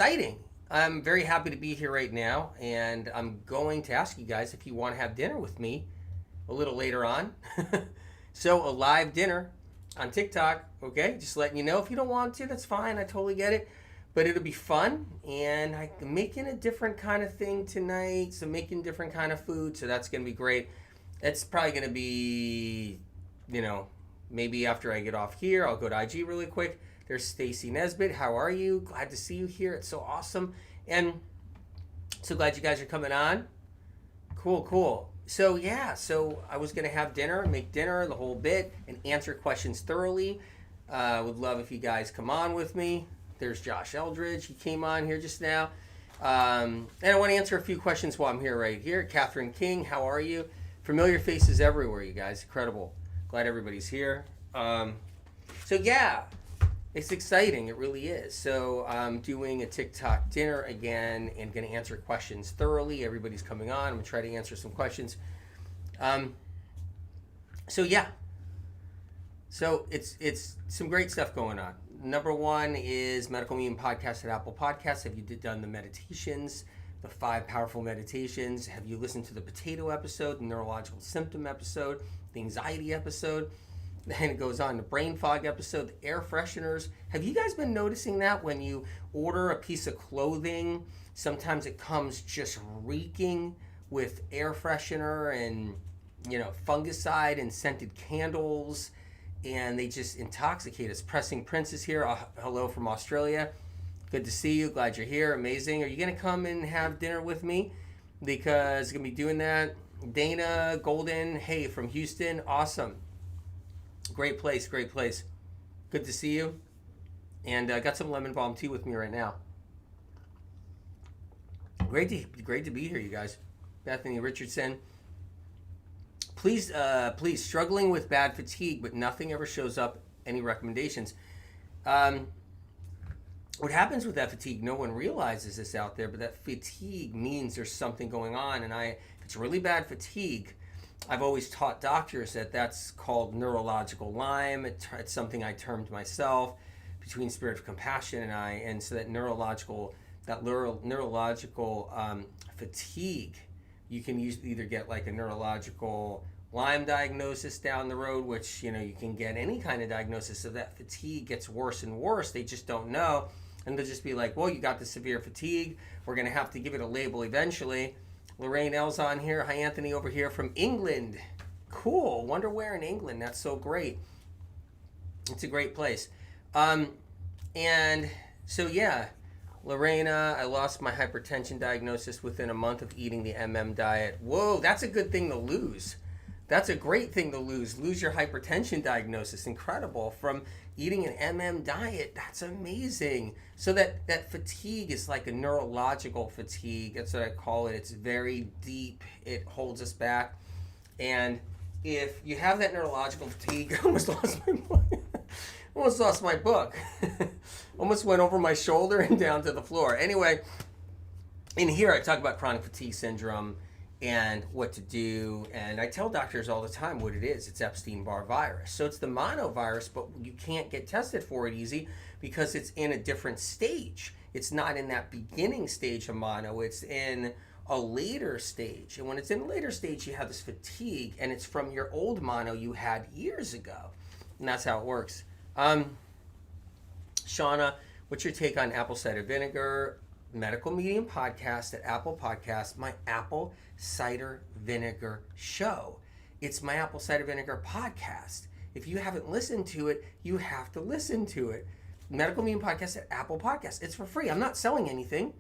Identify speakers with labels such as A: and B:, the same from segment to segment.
A: Exciting. I'm very happy to be here right now, and I'm going to ask you guys if you want to have dinner with me a little later on. So, a live dinner on TikTok, okay? Just letting you know. If you don't want to, that's fine. I totally get it. But it'll be fun, and I'm making a different kind of thing tonight, so making different kind of food, so that's going to be great. It's probably going to be, you know, maybe after I get off here, I'll go to IG really quick. There's Stacy Nesbitt. How are you? Glad to see you here. It's so awesome. And so glad you guys are coming on. Cool, cool. So, yeah, so I was going to have dinner, make dinner, the whole bit, and answer questions thoroughly. Would love if you guys come on with me. There's Josh Eldridge. He came on here just now. And I want to answer a few questions while I'm here right here. Catherine King, how are you? Familiar faces everywhere, you guys. Incredible. Glad everybody's here. So, yeah. It's exciting, it really is. So I'm doing a TikTok dinner again and going to answer questions thoroughly. Everybody's coming on. I'm going to try to answer some questions. So yeah. So it's some great stuff going on. Number one is Medical Immune Podcast at Apple Podcasts. Have you done the meditations, the 5 powerful meditations? Have you listened to the potato episode, the neurological symptom episode, the anxiety episode? And it goes on, the brain fog episode, the air fresheners. Have you guys been noticing that when you order a piece of clothing, sometimes it comes just reeking with air freshener and, fungicide and scented candles, and they just intoxicate us. Pressing Prince is here. Hello from Australia. Good to see you. Glad you're here. Amazing. Are you going to come and have dinner with me? Because I'm going to be doing that. Dana Golden, hey, from Houston. Awesome. Great place. Good to see you. And I got some lemon balm tea with me right now. Great to be here, you guys. Bethany Richardson. Please, struggling with bad fatigue, but nothing ever shows up. Any recommendations? What happens with that fatigue, no one realizes this out there, but that fatigue means there's something going on. And if it's really bad fatigue, I've always taught doctors that that's called neurological Lyme. It's something I termed myself between Spirit of Compassion and I. And so that neurological fatigue, you can either get like a neurological Lyme diagnosis down the road, which, you can get any kind of diagnosis. So that fatigue gets worse and worse. They just don't know. And they'll just be like, well, you got the severe fatigue. We're going to have to give it a label eventually. Lorraine L's on here. Hi, Anthony, over here from England. Cool. Wonder where in England. That's so great. It's a great place. And so, yeah, Lorena, I lost my hypertension diagnosis within a month of eating the diet. Whoa, that's a good thing to lose. That's a great thing to lose. Lose your hypertension diagnosis. Incredible. From eating an diet. That's amazing. So that fatigue is like a neurological fatigue. That's what I call it. It's very deep. It holds us back. And if you have that neurological fatigue, I almost lost my book. Almost went over my shoulder and down to the floor. Anyway, in here I talk about chronic fatigue syndrome and what to do. And I tell doctors all the time what it is. It's Epstein Barr virus. So it's the monovirus, but you can't get tested for it easy because it's in a different stage. It's not in that beginning stage of mono. It's in a later stage. And when it's in a later stage, you have this fatigue, and it's from your old mono you had years ago. And that's how it works. Shauna, what's your take on apple cider vinegar? Medical Medium Podcast at Apple Podcasts, my apple cider vinegar show. It's my apple cider vinegar podcast. If you haven't listened to it, you have to listen to it. Medical Medium Podcast at Apple Podcasts. It's for free. I'm not selling anything,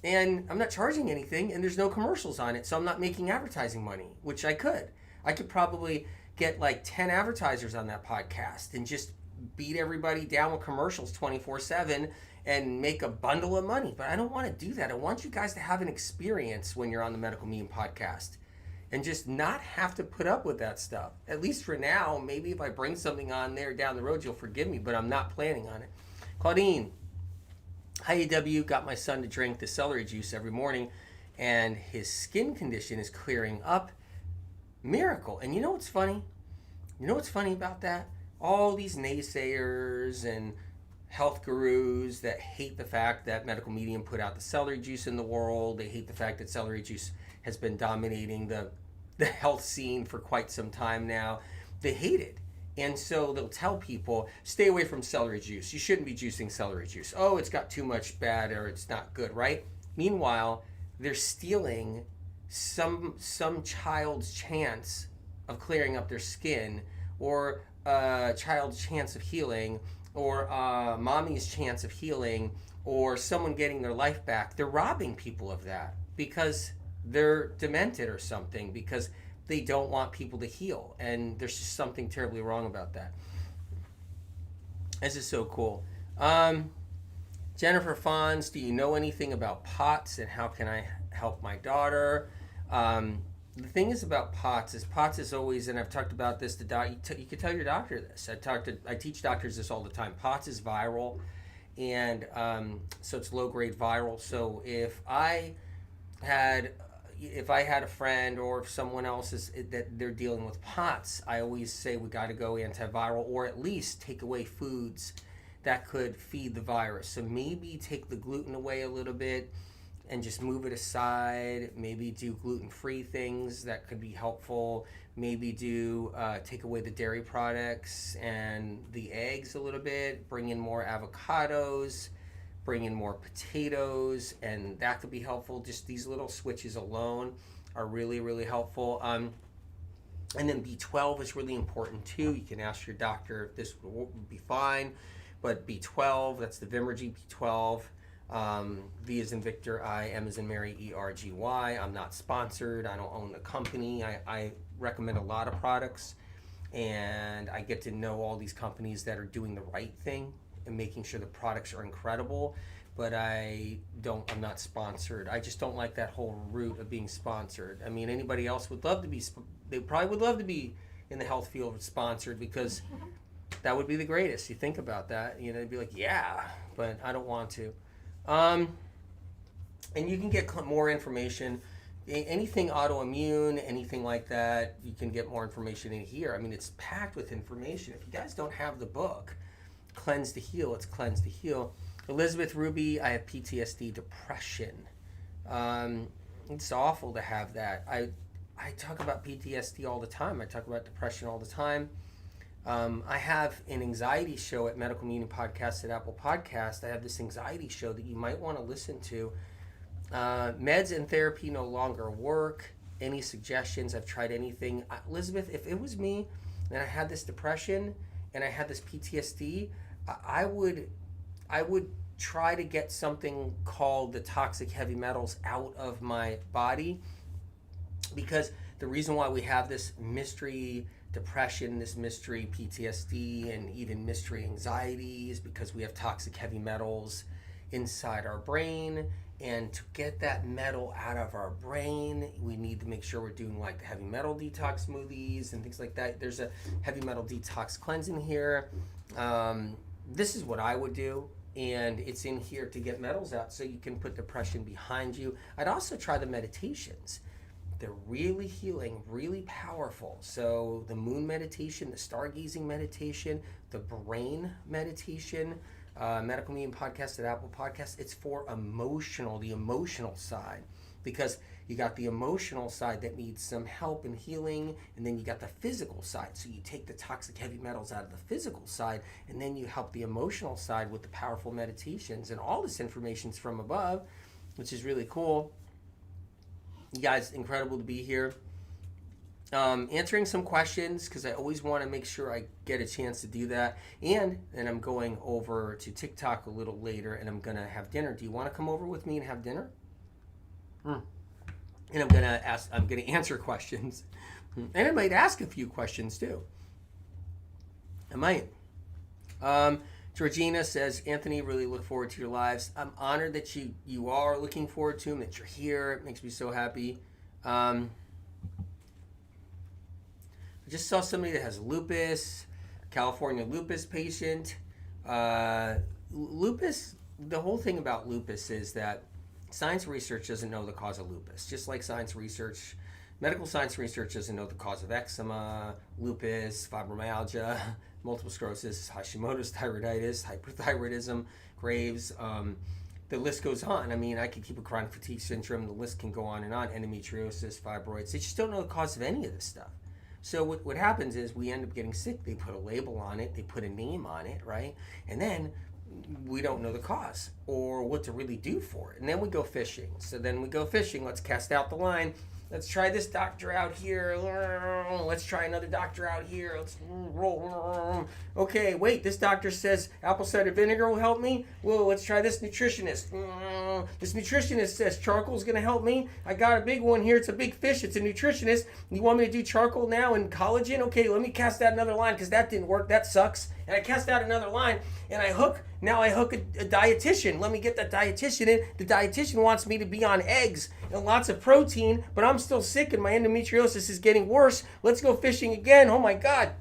A: and I'm not charging anything, and there's no commercials on it, so I'm not making advertising money, which I could. I could probably get like 10 advertisers on that podcast and just beat everybody down with commercials 24/7 and make a bundle of money. But I don't want to do that. I want you guys to have an experience when you're on the Medical Meme Podcast and just not have to put up with that stuff. At least for now. Maybe if I bring something on there down the road, you'll forgive me, but I'm not planning on it. Claudine, hi AW, got my son to drink the celery juice every morning and his skin condition is clearing up. Miracle. And you know what's funny? You know what's funny about that? All these naysayers and health gurus that hate the fact that Medical Medium put out the celery juice in the world. They hate the fact that celery juice has been dominating the health scene for quite some time now. They hate it. And so they'll tell people, stay away from celery juice. You shouldn't be juicing celery juice. Oh, it's got too much bad or it's not good, right? Meanwhile, they're stealing some child's chance of clearing up their skin, or a child's chance of healing, or mommy's chance of healing, or someone getting their life back. They're robbing people of that because they're demented or something, because they don't want people to heal. And there's just something terribly wrong about that. This is so cool. Jennifer Fons, do you know anything about POTS and how can I help my daughter? The thing is about POTS is always, and I've talked about this, you could tell your doctor this. I teach doctors this all the time. POTS is viral, and so it's low-grade viral. So if I had a friend, or if someone else that they're dealing with POTS, I always say we got to go antiviral, or at least take away foods that could feed the virus. So maybe take the gluten away a little bit and just move it aside. Maybe do gluten-free things that could be helpful. Maybe take away the dairy products and the eggs a little bit. Bring in more avocados. Bring in more potatoes, and that could be helpful. Just these little switches alone are really, really helpful. And then B12 is really important too. You can ask your doctor if this would be fine. But B12, that's the Vimergy B12. V as in Victor, I, M as in Mary, ERGY. I'm not sponsored. I don't own the company. I recommend a lot of products, and I get to know all these companies that are doing the right thing and making sure the products are incredible. But I'm not sponsored. I just don't like that whole route of being sponsored. I mean, anybody else would love to be, they probably would love to be in the health field sponsored, because that would be the greatest. You think about that, it'd be like, yeah, but I don't want to. And you can get more information, anything autoimmune, anything like that, you can get more information in here. I mean, it's packed with information. If you guys don't have the book, Cleanse to Heal, it's Cleanse to Heal. Elizabeth Ruby, I have PTSD, depression. It's awful to have that. I talk about PTSD all the time. I talk about depression all the time. I have an anxiety show at Medical Medium Podcast at Apple Podcast. I have this anxiety show that you might want to listen to. Meds and therapy no longer work. Any suggestions? I've tried anything. Elizabeth, if it was me and I had this depression and I had this PTSD, I would try to get something called the toxic heavy metals out of my body, because the reason why we have this mystery depression, this mystery PTSD, and even mystery anxiety is because we have toxic heavy metals inside our brain. And to get that metal out of our brain, we need to make sure we're doing like the heavy metal detox smoothies and things like that. There's a heavy metal detox cleanse in here. This is what I would do, and it's in here to get metals out so you can put depression behind you. I'd also try the meditations. They're really healing, really powerful. So the moon meditation, the stargazing meditation, the brain meditation, Medical Medium Podcast at Apple Podcast, it's for the emotional side, because you got the emotional side that needs some help and healing, and then you got the physical side. So you take the toxic heavy metals out of the physical side, and then you help the emotional side with the powerful meditations. And all this information's from above, which is really cool. You guys, incredible to be here. Answering some questions, because I always want to make sure I get a chance to do that. And then I'm going over to TikTok a little later, and I'm going to have dinner. Do you want to come over with me and have dinner? And I'm going to answer questions. And I might ask a few questions too. I might. Georgina says, Anthony, really look forward to your lives. I'm honored that you are looking forward to them, that you're here. It makes me so happy. I just saw somebody that has lupus, California lupus patient. Lupus, the whole thing about lupus is that science research doesn't know the cause of lupus. Just like science research medical science research doesn't know the cause of eczema, lupus, fibromyalgia, multiple sclerosis, Hashimoto's thyroiditis, hyperthyroidism, Graves. The list goes on. I mean, I could keep a chronic fatigue syndrome. The list can go on and on. Endometriosis, fibroids. They just don't know the cause of any of this stuff. So what happens is we end up getting sick. They put a label on it. They put a name on it, right? And then we don't know the cause or what to really do for it. And then we go fishing. So then we go fishing. Let's cast out the line. Let's try this doctor out here. Let's try another doctor out here. Let's roll. Okay, wait, this doctor says apple cider vinegar will help me. Well, let's try this nutritionist. This nutritionist says charcoal is going to help me. I got a big one here. It's a big fish. It's a nutritionist. You want me to do charcoal now and collagen? Okay, let me cast out another line because that didn't work. That sucks. And I cast out another line and I hook a dietitian. Let me get that dietitian in. The dietitian wants me to be on eggs and lots of protein, but I'm still sick and my endometriosis is getting worse. Let's go fishing again. Oh my God.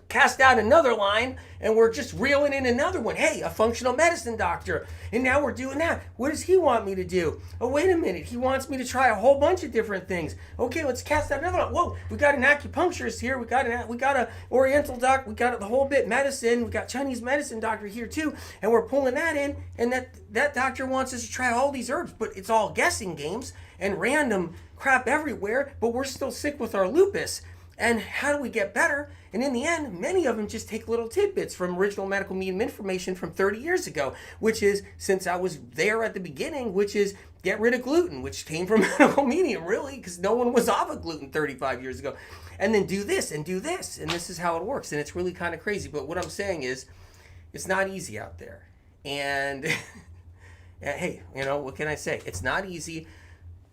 A: Cast out another line and we're just reeling in another one. Hey, a functional medicine doctor. And now we're doing that. What does he want me to do? Oh, wait a minute. He wants me to try a whole bunch of different things. Okay, let's cast out another one. Whoa, we got an acupuncturist here. We got a oriental doc. We got the whole bit medicine. We got Chinese medicine doctor here too. And we're pulling that in. And that doctor wants us to try all these herbs, but it's all guessing games and random crap everywhere. But we're still sick with our lupus. And how do we get better? And in the end, many of them just take little tidbits from original medical medium information from 30 years ago, which is, since I was there at the beginning, which is get rid of gluten, which came from medical medium, really, because no one was off of gluten 35 years ago. And then do this and do this, and this is how it works. And it's really kind of crazy. But what I'm saying is, it's not easy out there. And hey, what can I say? It's not easy.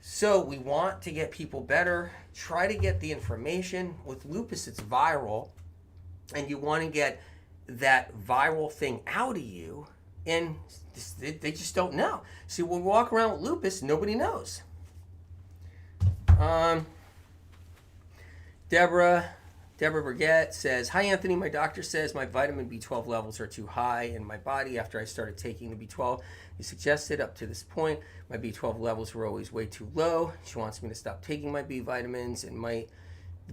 A: So we want to get people better, try to get the information. With lupus, it's viral, and you want to get that viral thing out of you, and they just don't know. See, when we walk around with lupus, nobody knows. Deborah Burgett says, hi, Anthony. My doctor says my vitamin B12 levels are too high in my body after I started taking the B12. He suggested up to this point, my B12 levels were always way too low. She wants me to stop taking my B vitamins and my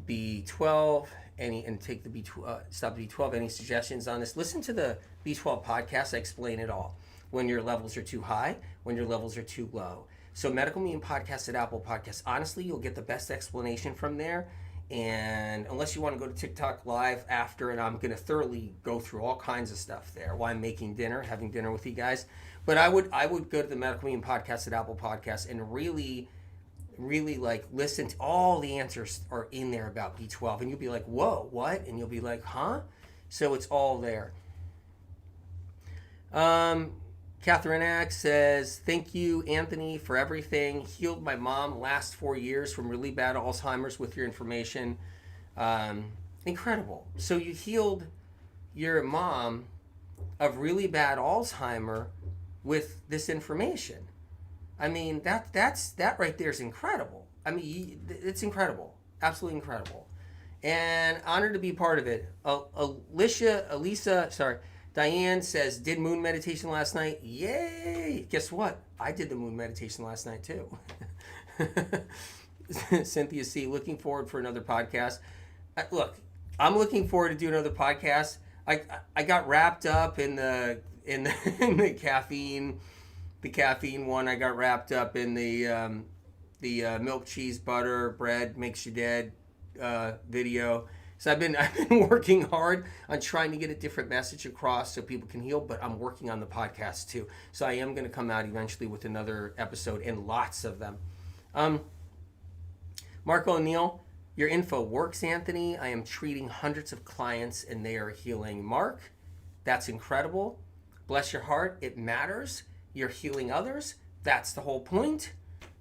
A: B12 and take the stop the B12. Any suggestions on this? Listen to the B12 podcast. I explain it all. When your levels are too high, when your levels are too low. So Medical Medium Podcast at Apple Podcasts. Honestly, you'll get the best explanation from there. And unless you want to go to TikTok live after, and I'm going to thoroughly go through all kinds of stuff there while I'm making dinner, having dinner with you guys. But I would go to the Medical Medium Podcast at Apple Podcasts and really like listen to all the answers are in there about B12. And you'll be like, whoa, what? And you'll be like, huh? So it's all there. Catherine Axe says, thank you, Anthony, for everything. Healed my mom last 4 years from really bad Alzheimer's with your information. Incredible. So you healed your mom of really bad Alzheimer with this information. I mean, that right there is incredible. I mean, it's incredible. Absolutely incredible. And honored to be part of it. Diane says, did moon meditation last night? Yay! Guess what? I did the moon meditation last night too. Cynthia C, looking forward for another podcast. Look, I'm looking forward to doing another podcast. I got wrapped up in the caffeine one. I got wrapped up in the milk, cheese, butter, bread makes you dead video. So I've been working hard on trying to get a different message across so people can heal, but I'm working on the podcast too. So I am going to come out eventually with another episode and lots of them. Mark O'Neill, your info works, Anthony. I am treating hundreds of clients and they are healing. Mark, that's incredible. Bless your heart. It matters. You're healing others. That's the whole point.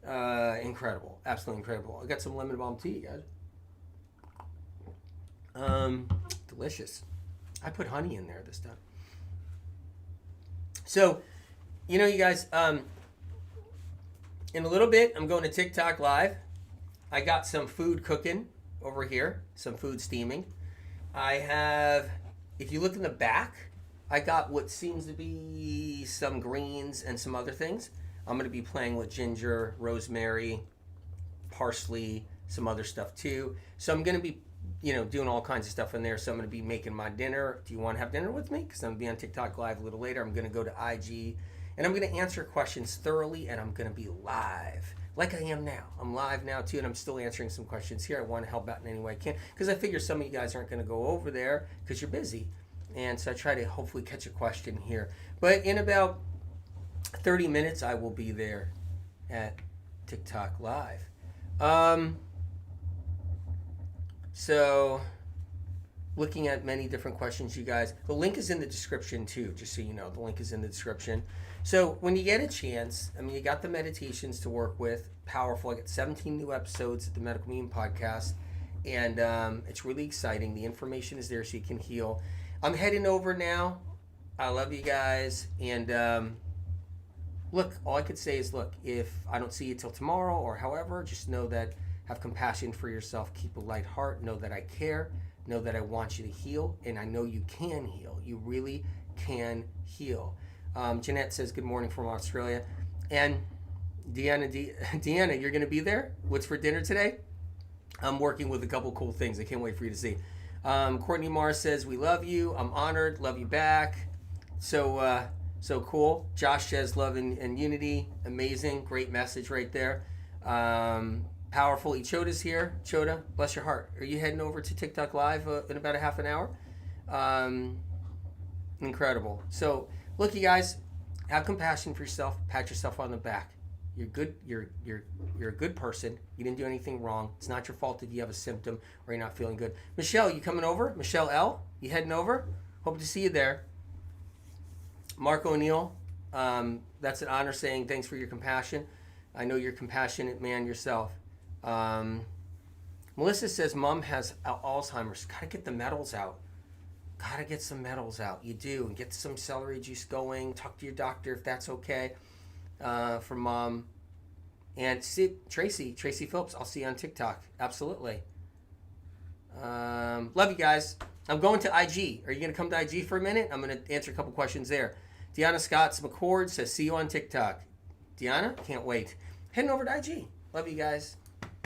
A: Incredible. Absolutely incredible. I got some lemon balm tea, guys. Delicious. I put honey in there this time. So, you guys, in a little bit, I'm going to TikTok live. I got some food cooking over here, some food steaming. I have, if you look in the back, I got what seems to be some greens and some other things. I'm going to be playing with ginger, rosemary, parsley, some other stuff too. So I'm going to be, doing all kinds of stuff in there. So I'm going to be making my dinner. Do you want to have dinner with me? Because I'm going to be on TikTok Live a little later. I'm going to go to IG, and I'm going to answer questions thoroughly, and I'm going to be live like I am now. I'm live now too, and I'm still answering some questions here. I want to help out in any way I can, because I figure some of you guys aren't going to go over there because you're busy. And so I try to hopefully catch a question here. But in about 30 minutes, I will be there at TikTok Live. So looking at many different questions, you guys. The link is in the description too, just so you know. The link is in the description. So when you get a chance, you got the meditations to work with. Powerful. I got 17 new episodes at the Medical Meme Podcast. And it's really exciting. The information is there so you can heal. I'm heading over now. I love you guys. And look, all I could say is, look, if I don't see you till tomorrow or however, just know that, have compassion for yourself. Keep a light heart. Know that I care. Know that I want you to heal. And I know you can heal. You really can heal. Jeanette says, good morning from Australia. And Deanna, you're going to be there? What's for dinner today? I'm working with a couple cool things. I can't wait for you to see. Courtney Mars says, we love you. I'm honored. Love you back. So cool. Josh says, love and unity. Amazing. Great message right there. Powerful. Ichota's here. Chota, bless your heart. Are you heading over to TikTok Live in about a half an hour? Incredible. So, look, you guys, have compassion for yourself. Pat yourself on the back. You're good. You're a good person. You didn't do anything wrong. It's not your fault if you have a symptom or you're not feeling good. Michelle, you coming over? Michelle L, you heading over? Hope to see you there. Mark O'Neill, that's an honor saying thanks for your compassion. I know you're a compassionate man yourself. Melissa says mom has Alzheimer's. Gotta get the metals out. Gotta get some metals out. You do. And get some celery juice going. Talk to your doctor if that's okay for mom. And see, Tracy Phillips, I'll see you on TikTok. Absolutely. Love you guys. I'm going to IG. Are you going to come to IG for a minute? I'm going to answer a couple questions there. Deanna Scotts McCord says, see you on TikTok. Deanna, can't wait. Heading over to IG. Love you guys.